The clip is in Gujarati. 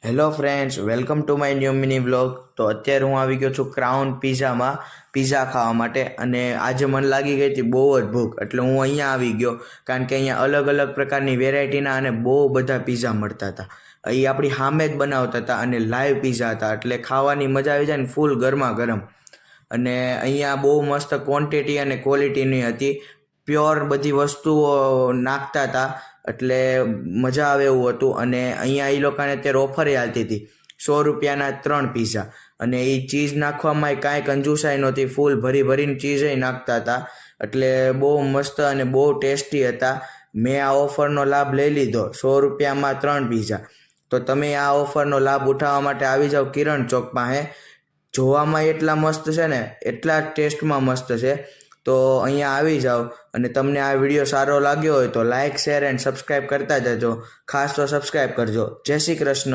Hello friends, welcome to my new mini vlog. તો અત્યારે હું આવી ગયો છું ક્રાઉન પિઝામાં પિઝા ખાવા માટે. અને આજે મને લાગી ગઈ હતી બહુ જ ભૂખ, એટલે હું અહીંયા આવી ગયો. કારણ કે અહીંયા અલગ અલગ પ્રકારની વેરાયટીના અને બહુ બધા પિઝા મળતા હતા. એ આપણી સામે જ બનાવતા હતા અને લાઈવ પિઝા હતા, એટલે ખાવાની મજા આવી જાય ને, ફૂલ ગરમા ગરમ. અને અહીંયા બહુ મસ્ત ક્વોન્ટિટી અને ક્વોલિટીની હતી. પ્યોર બધી વસ્તુઓ નાખતા હતા, એટલે મજા આવે એવું હતું. અને અહીંયા એ લોકોને અત્યારે ઓફર ચાલતી હતી, 100 રૂપિયાના 3 પિઝા. અને એ ચીઝ નાખવામાં કાંઈ કંજુસાઈ નહોતી, ફૂલ ભરી ભરીને ચીઝ નાખતા હતા. એટલે બહુ મસ્ત અને બહુ ટેસ્ટી હતા. મેં આ ઓફરનો લાભ લઈ લીધો, 100 રૂપિયામાં 3 પિઝા. તો તમે આ ઓફરનો લાભ ઉઠાવવા માટે આવી જાઓ કિરણ ચોક પાસે. જોવામાં એટલા મસ્ત છે ને, એટલા ટેસ્ટમાં મસ્ત છે. તો અહીંયા આવી જાઓ. અને તમને આ વિડીયો સારો લાગ્યો હોય તો લાઇક, શેર એન્ડ સબસ્ક્રાઈબ કરતા જજો. ખાસ તો સબસ્ક્રાઈબ કરજો. જય શ્રી કૃષ્ણ.